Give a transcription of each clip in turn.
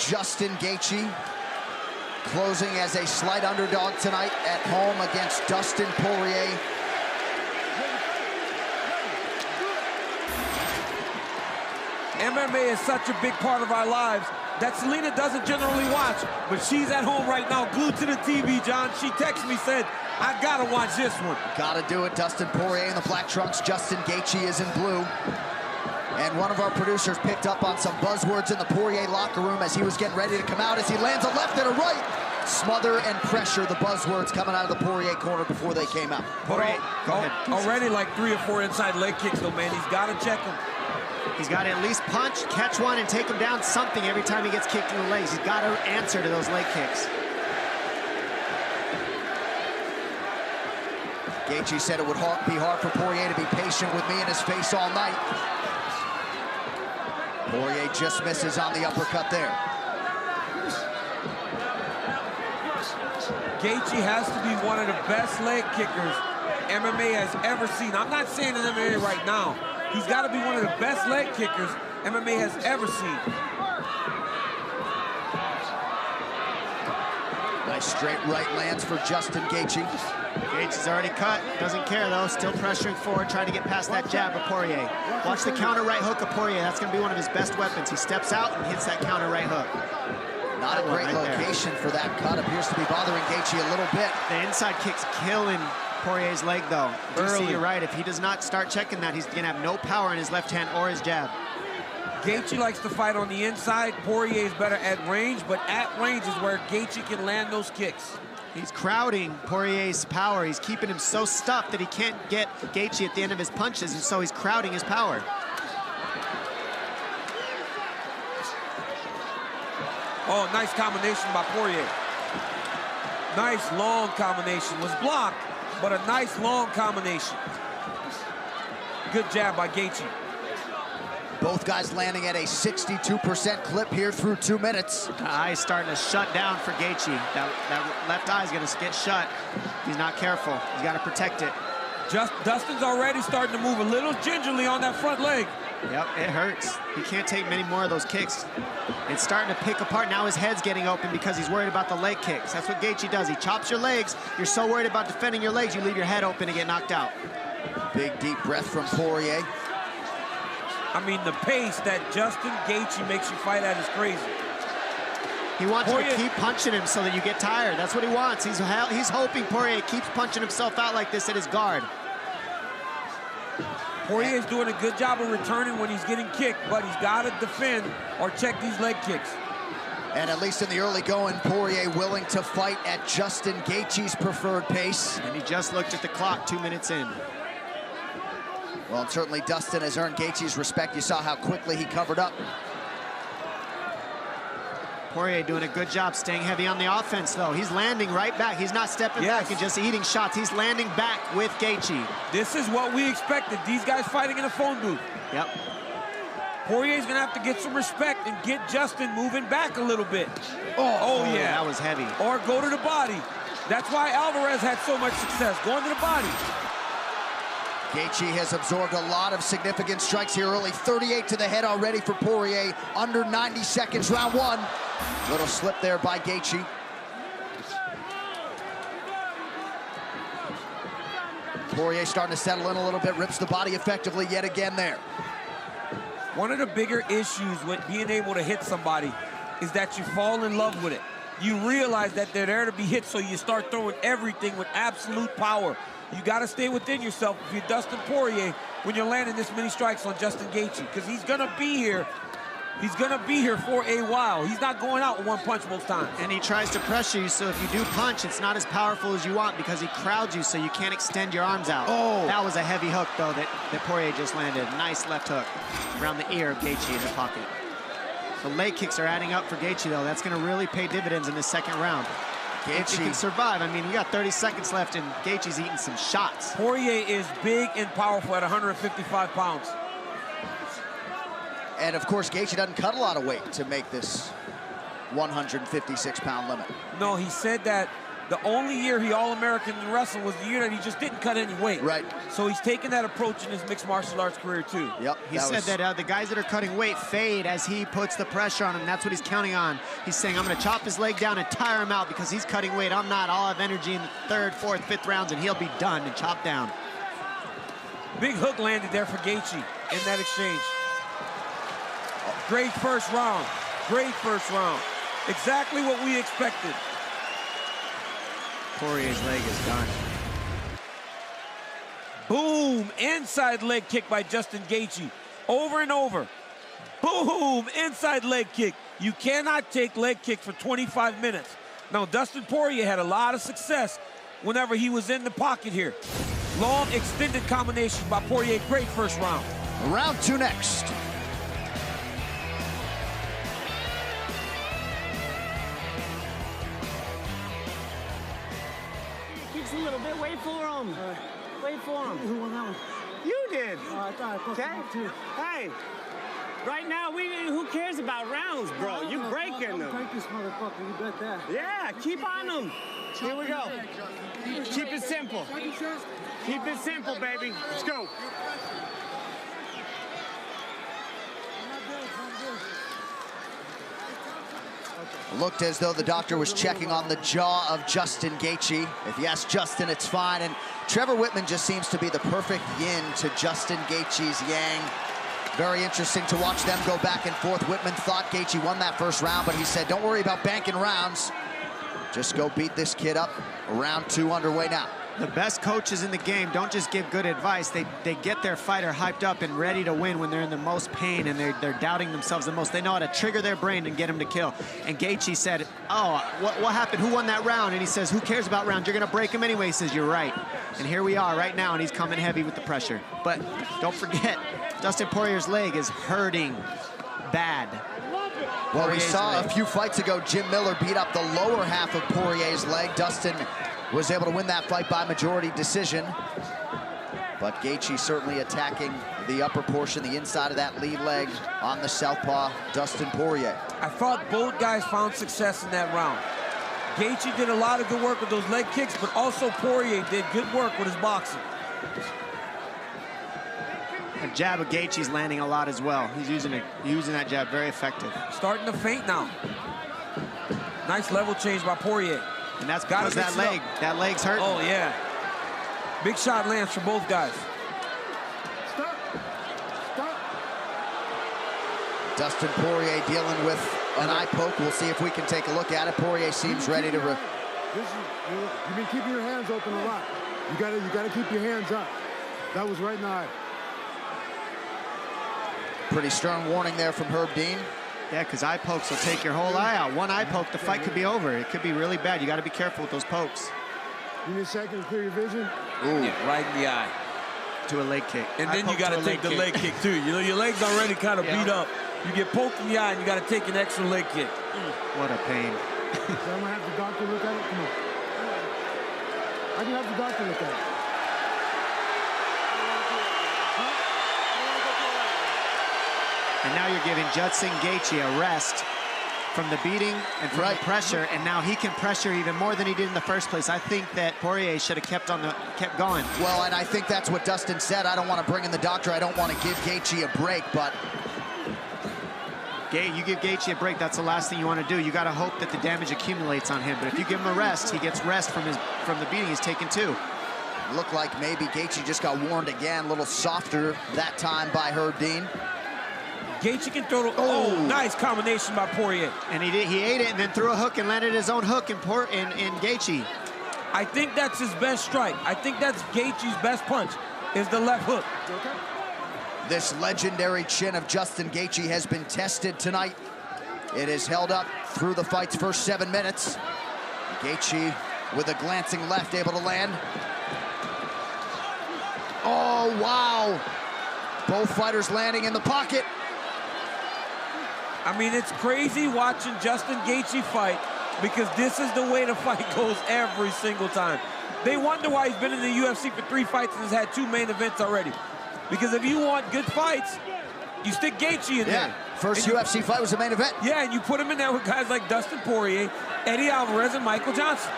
Justin Gaethje, closing as a slight underdog tonight at home against Dustin Poirier. MMA is such a big part of our lives that Selena doesn't generally watch, but she's at home right now, glued to the TV, John. She texted me, said, I gotta watch this one. Gotta do it. Dustin Poirier in the black trunks, Justin Gaethje is in blue. And one of our producers picked up on some buzzwords in the Poirier locker room as he was getting ready to come out, as he lands a left and a right. Smother and pressure, the buzzwords coming out of the Poirier corner before they came out. Poirier, go ahead. Already like 3 or 4 inside leg kicks, though, man. He's got to check them. He's got to at least punch, catch one, and take him down something every time he gets kicked in the legs. He's got to answer to those leg kicks. Gaethje said it would be hard for Poirier to be patient with me in his face all night. Poirier just misses on the uppercut there. Gaethje has to be one of the best leg kickers MMA has ever seen. I'm not saying in MMA right now. He's got to be one of the best leg kickers MMA has ever seen. Nice straight right lands for Justin Gaethje. Gaethje's already cut, doesn't care though, still pressuring forward, trying to get past that jab of Poirier. Watch the counter right hook of Poirier, that's gonna be one of his best weapons. He steps out and hits that counter right hook. Not a great location for that cut, appears to be bothering Gaethje a little bit. The inside kick's killing Poirier's leg though. You see, you're right, if he does not start checking that, he's gonna have no power in his left hand or his jab. Gaethje likes to fight on the inside. Poirier is better at range, but at range is where Gaethje can land those kicks. He's crowding Poirier's power. He's keeping him so stuffed that he can't get Gaethje at the end of his punches, and so he's crowding his power. Oh, nice combination by Poirier. Nice long combination. Was blocked, but a nice long combination. Good jab by Gaethje. Both guys landing at a 62% clip here through 2 minutes. The eye's starting to shut down for Gaethje. That left eye's gonna get shut. He's not careful. He's gotta protect it. Dustin's already starting to move a little gingerly on that front leg. Yep, it hurts. He can't take many more of those kicks. It's starting to pick apart. Now his head's getting open because he's worried about the leg kicks. That's what Gaethje does. He chops your legs. You're so worried about defending your legs, you leave your head open and get knocked out. Big, deep breath from Poirier. I mean, the pace that Justin Gaethje makes you fight at is crazy. He wants you to keep punching him so that you get tired. That's what he wants. He's hoping Poirier keeps punching himself out like this at his guard. Poirier's doing a good job of returning when he's getting kicked, but he's got to defend or check these leg kicks. And at least in the early going, Poirier willing to fight at Justin Gaethje's preferred pace. And he just looked at the clock 2 minutes in. Well, and certainly Dustin has earned Gaethje's respect. You saw how quickly he covered up. Poirier doing a good job staying heavy on the offense, though. He's landing right back. He's not stepping back and just eating shots. He's landing back with Gaethje. This is what we expected. These guys fighting in a phone booth. Yep. Poirier's gonna have to get some respect and get Justin moving back a little bit. Oh yeah. That was heavy. Or go to the body. That's why Alvarez had so much success, going to the body. Gaethje has absorbed a lot of significant strikes here early. 38 to the head already for Poirier. Under 90 seconds, round 1. Little slip there by Gaethje. Poirier starting to settle in a little bit, rips the body effectively yet again there. One of the bigger issues with being able to hit somebody is that you fall in love with it. You realize that they're there to be hit, so you start throwing everything with absolute power. You got to stay within yourself if you're Dustin Poirier when you're landing this many strikes on Justin Gaethje, because he's going to be here. He's going to be here for a while. He's not going out with one punch most times. And he tries to pressure you, so if you do punch, it's not as powerful as you want because he crowds you so you can't extend your arms out. Oh! That was a heavy hook, though, that Poirier just landed. Nice left hook around the ear of Gaethje in the pocket. The leg kicks are adding up for Gaethje, though. That's going to really pay dividends in this second round. Gaethje can survive. I mean, we got 30 seconds left, and Gaethje's eating some shots. Poirier is big and powerful at 155 pounds. And, of course, Gaethje doesn't cut a lot of weight to make this 156-pound limit. No, he said that The only year he All-American in wrestling was the year that he just didn't cut any weight. Right. So he's taken that approach in his mixed martial arts career, too. Yep. He said that the guys that are cutting weight fade as he puts the pressure on him. That's what he's counting on. He's saying, I'm going to chop his leg down and tire him out because he's cutting weight. I'm not. I'll have energy in the 3rd, 4th, 5th rounds, and he'll be done and chopped down. Big hook landed there for Gaethje in that exchange. Great first round. Great first round. Exactly what we expected. Poirier's leg is done. Boom! Inside leg kick by Justin Gaethje. Over and over. Boom! Inside leg kick. You cannot take leg kicks for 25 minutes. Now, Dustin Poirier had a lot of success whenever he was in the pocket here. Long, extended combinations by Poirier. Great first round. Round 2 next. Kicks a little bit. Wait for him. Wait for him. Who won that one? You did. I thought I okay. Too. Hey, right now, who cares about rounds, bro? You breaking them. Break this motherfucker. You bet that. Yeah, keep on them. Here we go. Keep it simple. Keep it simple, baby. Let's go. Looked as though the doctor was checking on the jaw of Justin Gaethje. If you ask Justin, it's fine. And Trevor Whitman just seems to be the perfect yin to Justin Gaethje's yang. Very interesting to watch them go back and forth. Whitman thought Gaethje won that first round, but he said, don't worry about banking rounds. Just go beat this kid up. Round 2 underway now. The best coaches in the game don't just give good advice. They get their fighter hyped up and ready to win when they're in the most pain and they're doubting themselves the most. They know how to trigger their brain and get him to kill. And Gaethje said, oh, what happened? Who won that round? And he says, who cares about rounds? You're going to break him anyway. He says, you're right. And here we are right now, and he's coming heavy with the pressure. But don't forget, Dustin Poirier's leg is hurting bad. Well, we saw a few fights ago, Jim Miller beat up the lower half of Poirier's leg. Dustin was able to win that fight by majority decision. But Gaethje certainly attacking the upper portion, the inside of that lead leg on the southpaw, Dustin Poirier. I thought both guys found success in that round. Gaethje did a lot of good work with those leg kicks, but also Poirier did good work with his boxing. A jab of Gaethje's landing a lot as well. He's using that jab very effective. Starting to feint now. Nice level change by Poirier. And that's because that leg's hurting. Oh, yeah. Big shot lands for both guys. Stop. Dustin Poirier dealing with an eye poke. We'll see if we can take a look at it. Poirier seems ready to... You've been keeping your hands open a lot. You gotta keep your hands up. That was right in the eye. Pretty stern warning there from Herb Dean. Yeah, because eye pokes will take your whole eye out. One eye poke, the fight could be over. It could be really bad. You got to be careful with those pokes. Give me a second to clear your vision. Ooh. Yeah, right in the eye. To a leg kick. And then you got to take the leg kick, too. You know, your leg's already kind of beat up. You get poked in the eye, and you got to take an extra leg kick. What a pain. So I'm going to have the doctor look at it? Come on. I can have the doctor look at it. And now you're giving Justin Gaethje a rest from the beating and from the pressure, and now he can pressure even more than he did in the first place. I think that Poirier should have kept going. Well, and I think that's what Dustin said. I don't want to bring in the doctor. I don't want to give Gaethje a break, but... You give Gaethje a break, that's the last thing you want to do. You got to hope that the damage accumulates on him, but if you give him a rest, he gets rest from the beating he's taken too. Looked like maybe Gaethje just got warned again, a little softer that time by Herb Dean. Gaethje can throw nice combination by Poirier. And he ate it and then threw a hook and landed his own hook in Gaethje. I think that's his best strike. I think that's Gaethje's best punch, is the left hook. This legendary chin of Justin Gaethje has been tested tonight. It is held up through the fight's first 7 minutes. Gaethje with a glancing left able to land. Oh, wow. Both fighters landing in the pocket. I mean, it's crazy watching Justin Gaethje fight because this is the way the fight goes every single time. They wonder why he's been in the UFC for 3 fights and has had 2 main events already. Because if you want good fights, you stick Gaethje in there. First UFC fight was the main event. Yeah, and you put him in there with guys like Dustin Poirier, Eddie Alvarez, and Michael Johnson.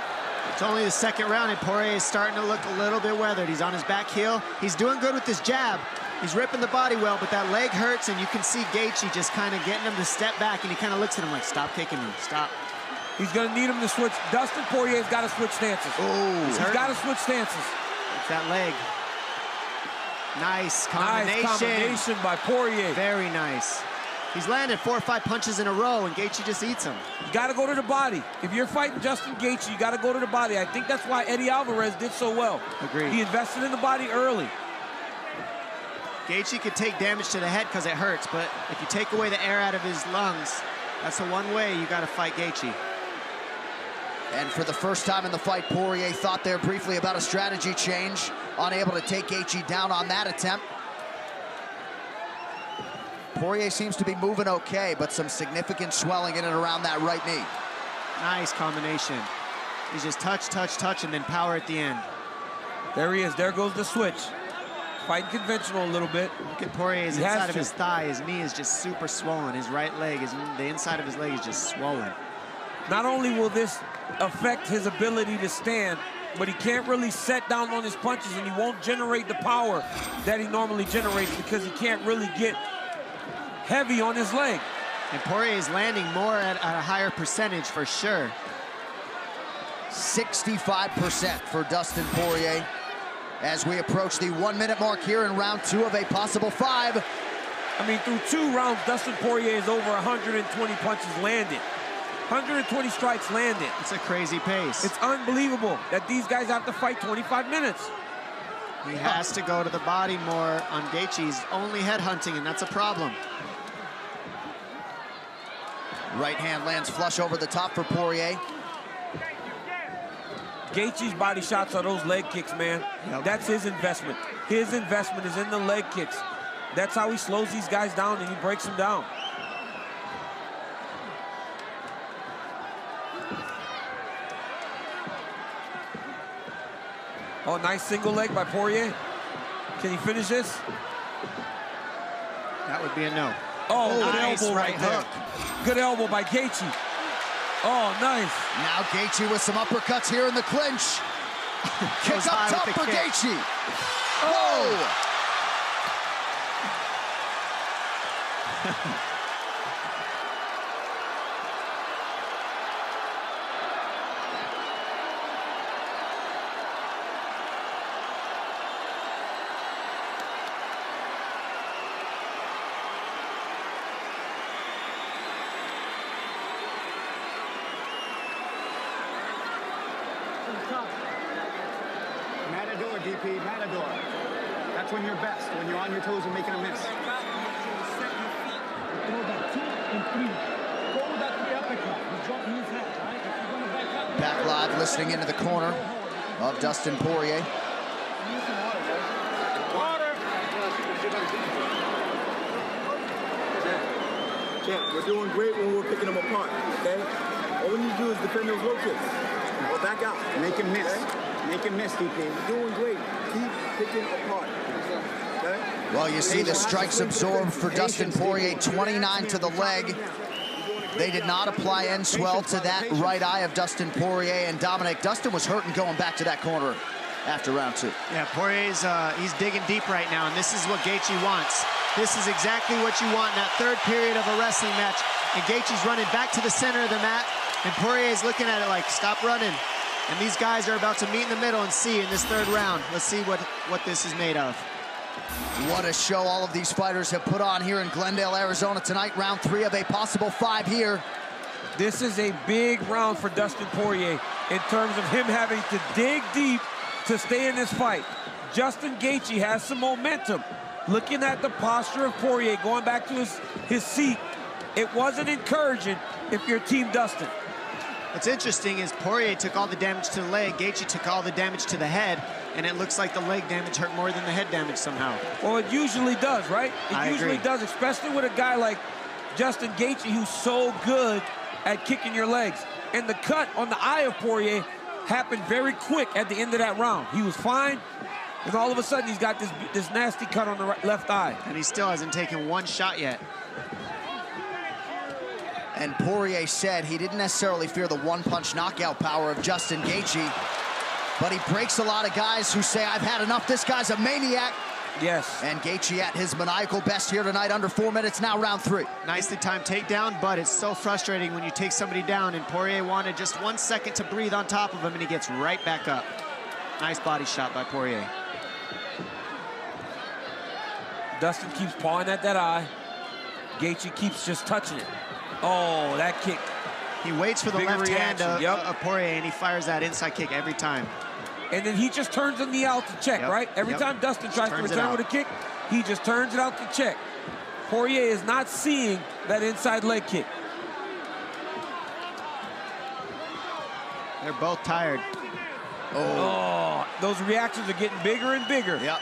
It's only the second round, and Poirier is starting to look a little bit weathered. He's on his back heel. He's doing good with his jab. He's ripping the body well, but that leg hurts, and you can see Gaethje just kind of getting him to step back, and he kind of looks at him like, stop kicking me, stop. He's going to need him to switch. Dustin Poirier's got to switch stances. Oh, he's got to switch stances. It's that leg. Nice combination. Nice combination by Poirier. Very nice. He's landed 4 or 5 punches in a row, and Gaethje just eats them. You got to go to the body. If you're fighting Justin Gaethje, you got to go to the body. I think that's why Eddie Alvarez did so well. Agreed. He invested in the body early. Gaethje could take damage to the head because it hurts, but if you take away the air out of his lungs, that's the one way you got to fight Gaethje. And for the first time in the fight, Poirier thought there briefly about a strategy change, unable to take Gaethje down on that attempt. Poirier seems to be moving okay, but some significant swelling in and around that right knee. Nice combination. He's just touch, touch, touch, and then power at the end. There he is. There goes the switch. Fighting conventional a little bit. Look at Poirier's inside of his thigh. His knee is just super swollen. His right leg, the inside of his leg is just swollen. Not only will this affect his ability to stand, but he can't really set down on his punches, and he won't generate the power that he normally generates because he can't really get heavy on his leg. And Poirier is landing more at a higher percentage for sure. 65% for Dustin Poirier as we approach the 1 minute mark here in round 2 of a possible 5. I mean, through 2 rounds, Dustin Poirier is over 120 punches landed. 120 strikes landed. It's a crazy pace. It's unbelievable that these guys have to fight 25 minutes. He has to go to the body more on Gaethje. He's only head hunting, and that's a problem. Right hand lands flush over the top for Poirier. Gaethje's body shots are those leg kicks, man. Yep. That's his investment. His investment is in the leg kicks. That's how he slows these guys down and he breaks them down. Oh, nice single leg by Poirier. Can he finish this? That would be a no. Oh, good nice elbow right there. Good elbow by Gaethje. Oh, nice. Now Gaethje with some uppercuts here in the clinch. Kick up top for Gaethje. Oh! Matador, DP, Matador. That's when you're best, when you're on your toes and making a miss. Back live, listening into the corner of Dustin Poirier. Champ, we're doing great when we're picking them apart, okay? All we need to do is defend those low kicks. Or back out. Make him miss. Okay? Make him miss, DP. You're doing great. Keep picking apart. Okay? Well, you see the strikes absorbed for Dustin Poirier, 29 to the leg. They did not apply end swell to that right eye of Dustin Poirier. And Dominic, Dustin was hurting going back to that corner after round 2. Yeah, Poirier's he's digging deep right now, and this is what Gaethje wants. This is exactly what you want in that third period of a wrestling match. And Gaethje's running back to the center of the mat, and Poirier's looking at it like, stop running. And these guys are about to meet in the middle and see in this third round. Let's see what this is made of. What a show all of these fighters have put on here in Glendale, Arizona tonight. Round 3 of a possible 5 here. This is a big round for Dustin Poirier in terms of him having to dig deep to stay in this fight. Justin Gaethje has some momentum. Looking at the posture of Poirier going back to his seat, it wasn't encouraging if you're Team Dustin. What's interesting is Poirier took all the damage to the leg, Gaethje took all the damage to the head, and it looks like the leg damage hurt more than the head damage somehow. Well, it usually does, right? It usually does, especially with a guy like Justin Gaethje who's so good at kicking your legs. And the cut on the eye of Poirier happened very quick at the end of that round. He was fine, and all of a sudden he's got this nasty cut on the left eye. And he still hasn't taken one shot yet. And Poirier said he didn't necessarily fear the one-punch knockout power of Justin Gaethje, but he breaks a lot of guys who say, I've had enough, this guy's a maniac. Yes. And Gaethje at his maniacal best here tonight, under 4 minutes now, round 3. Nicely timed takedown, but it's so frustrating when you take somebody down, and Poirier wanted just 1 second to breathe on top of him, and he gets right back up. Nice body shot by Poirier. Dustin keeps pawing at that eye. Gaethje keeps just touching it. Oh, that kick. He waits for the Bigger left hand reaction. of Poirier, and he fires that inside kick every time. And then he just turns the knee out to check, right? Every time Dustin tries to return with a kick, he just turns it out to check. Poirier is not seeing that inside leg kick. They're both tired. Oh, those reactions are getting bigger and bigger. Yep.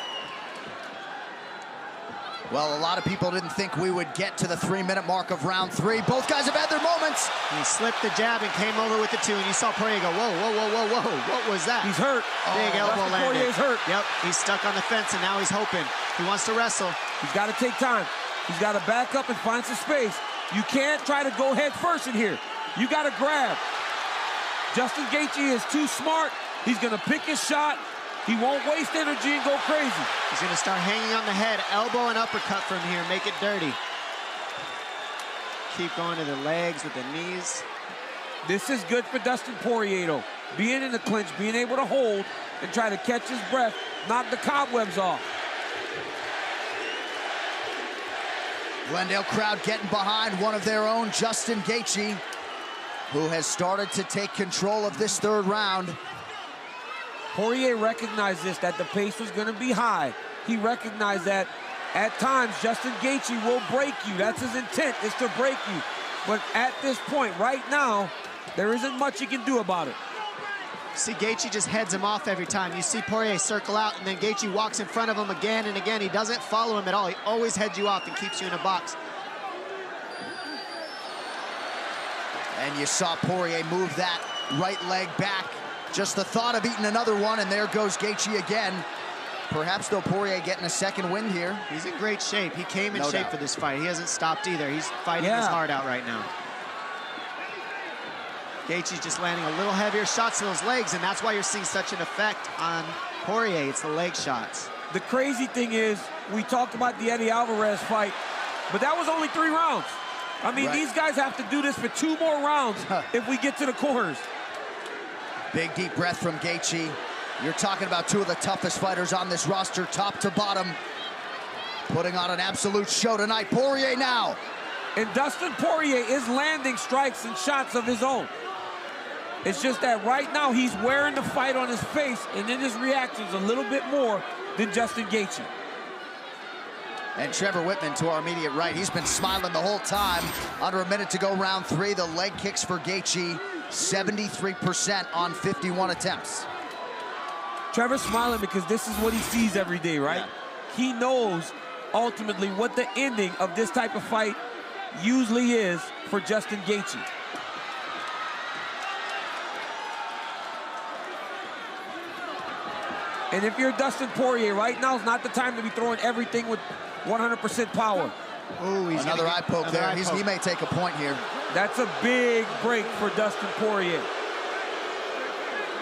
Well, a lot of people didn't think we would get to the 3-minute mark of round 3. Both guys have had their moments. He slipped the jab and came over with the 2, and you saw Poirier go, whoa, whoa, whoa, whoa, whoa. What was that? He's hurt. Big elbow landed. Poirier's hurt. Yep, he's stuck on the fence, and now he's hoping. He wants to wrestle. He's got to take time. He's got to back up and find some space. You can't try to go head first in here. You got to grab. Justin Gaethje is too smart. He's going to pick his shot. He won't waste energy and go crazy. He's going to start hanging on the head, elbow and uppercut from here, make it dirty. Keep going to the legs with the knees. This is good for Dustin Poirier, though. Being in the clinch, being able to hold and try to catch his breath, knock the cobwebs off. Glendale crowd getting behind one of their own, Justin Gaethje, who has started to take control of this 3rd round. Poirier recognized this, that the pace was going to be high. He recognized that at times Justin Gaethje will break you. That's his intent, is to break you. But at this point, right now, there isn't much he can do about it. See, Gaethje just heads him off every time. You see Poirier circle out, and then Gaethje walks in front of him again and again. He doesn't follow him at all. He always heads you off and keeps you in a box. And you saw Poirier move that right leg back. Just the thought of eating another one, and there goes Gaethje again. Perhaps, though, Poirier getting a second wind here. He's in great shape. He came in No shape doubt. for this fight. He hasn't stopped either. He's fighting his heart out right now. Gaethje's just landing a little heavier shots to those legs, and that's why you're seeing such an effect on Poirier. It's the leg shots. The crazy thing is, we talked about the Eddie Alvarez fight, but that was only 3 rounds. I mean, these guys have to do this for 2 more rounds if we get to the corners. Big deep breath from Gaethje. You're talking about 2 of the toughest fighters on this roster, top to bottom. Putting on an absolute show tonight. Poirier now. And Dustin Poirier is landing strikes and shots of his own. It's just that right now he's wearing the fight on his face, and in his reactions a little bit more than Justin Gaethje. And Trevor Whitman to our immediate right. He's been smiling the whole time. Under a minute to go, round 3. The leg kicks for Gaethje, 73% on 51 attempts. Trevor's smiling because this is what he sees every day, right? Yeah. He knows ultimately what the ending of this type of fight usually is for Justin Gaethje. And if you're Dustin Poirier, right now is not the time to be throwing everything with 100% power. Ooh, he's another eye poke there. He may take a point here. That's a big break for Dustin Poirier.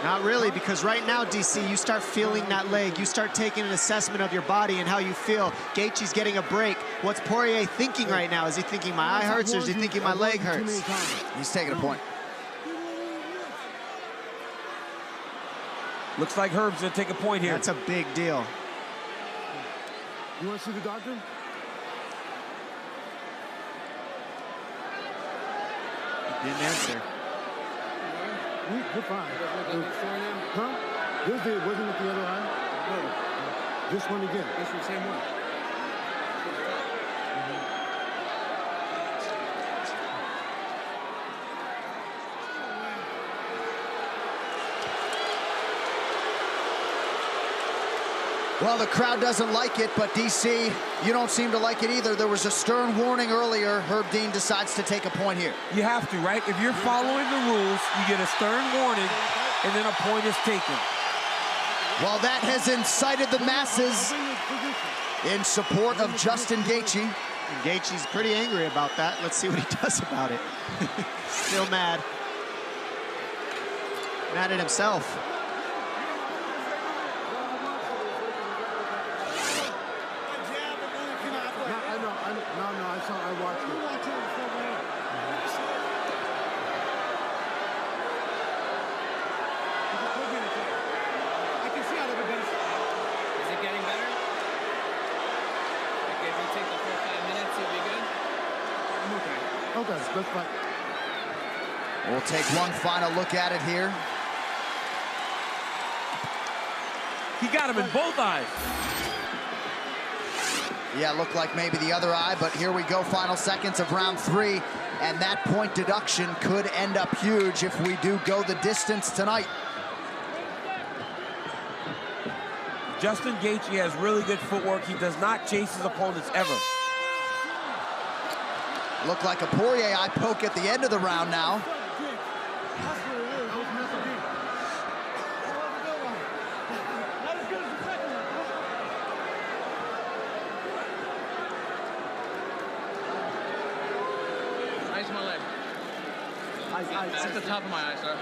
Not really, because right now, DC, you start feeling that leg. You start taking an assessment of your body and how you feel. Gaethje's getting a break. What's Poirier thinking right now? Is he thinking my eye hurts, or is he thinking my leg hurts? He's taking a point. Looks like Herb's gonna take a point here. That's a big deal. You want to see the doctor? Didn't answer. You're fine. Huh? Wasn't it the other eye? No. This one again. This one, same one. Well, the crowd doesn't like it, but DC, you don't seem to like it either. There was a stern warning earlier. Herb Dean decides to take a point here. You have to, right? If you're following the rules, you get a stern warning, and then a point is taken. Well, that has incited the masses in support of Justin Gaethje. And Gaethje's pretty angry about that. Let's see what he does about it. Still mad. Mad at himself. I watched it. I can see how they're better. Is it getting better? Like if you take the full 5 minutes, you'll be good? I'm okay. Okay, let's fight. We'll take one final look at it here. He got him in both eyes. Yeah, looked like maybe the other eye, but here we go, final seconds of round 3, and that point deduction could end up huge if we do go the distance tonight. Justin Gaethje has really good footwork. He does not chase his opponents ever. Looked like a Poirier eye poke at the end of the round now. Nice my leg. It's at the top of my eye, sir.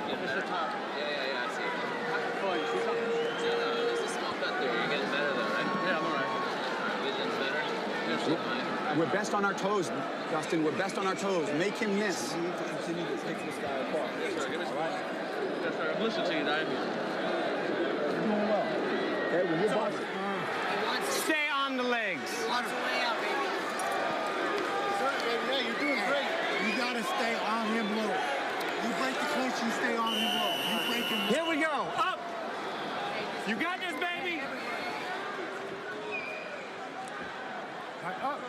It's the top. Yeah, I see it. Oh, you see something? No, there's a small cut there. You're getting better though, right? Yeah, I'm all right. Vision's better? We're best on our toes, Dustin. We're best on our toes. Make him miss. We need to continue to take this guy apart. Yes, sir. Give us right. Yes, sir. I'm listening to you, Dave. You're doing well. Okay, when you're boxing. Stay on the legs. Lots of way out, baby. Yeah, you're doing great. You gotta stay on him low. You break the clinch, you stay on him low. You break him low. Here we go. Up. You got this, baby. Up.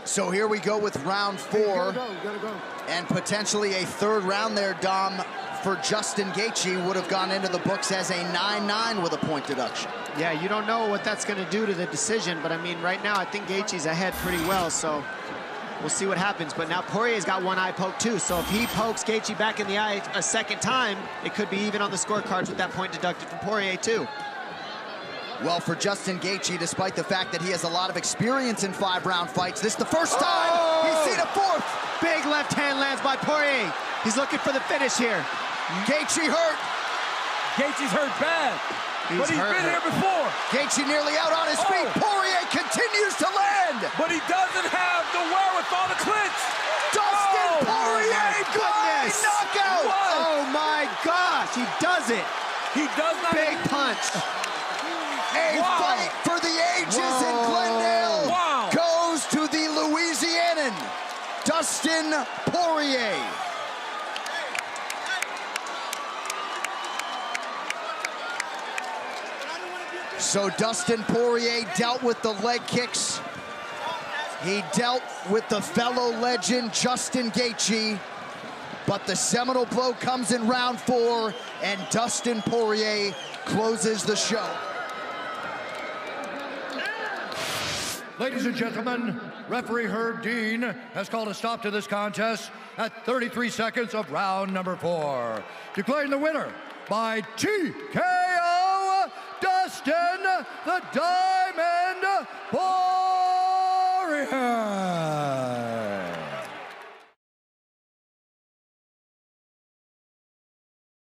So here we go with round 4. You gotta go. And potentially a third round there, Dom, for Justin Gaethje would have gone into the books as a 9-9 with a point deduction. Yeah, you don't know what that's going to do to the decision, but I mean, right now, I think Gaethje's ahead pretty well, so we'll see what happens. But now Poirier's got one eye poke too, so if he pokes Gaethje back in the eye a second time, it could be even on the scorecards with that point deducted from Poirier too. Well, for Justin Gaethje, despite the fact that he has a lot of experience in 5-round fights, this is the first time he's seen a 4th. Big left hand lands by Poirier. He's looking for the finish here. Gaethje hurt. Gaethje's hurt bad, but he's been here before. Gaethje nearly out on his feet. Poirier continues to land. But he doesn't have the wherewithal to clinch. Dustin Poirier, goodness. knockout. What? Oh my gosh, he does it. He does not. Big punch. A fight for the ages in Glendale goes to the Louisianan, Dustin Poirier. So Dustin Poirier dealt with the leg kicks. He dealt with the fellow legend, Justin Gaethje. But the seminal blow comes in round 4, and Dustin Poirier closes the show. Ladies and gentlemen, referee Herb Dean has called a stop to this contest at 33 seconds of round number 4. Declaring the winner by TKO, Dustin the Diamond Poirier.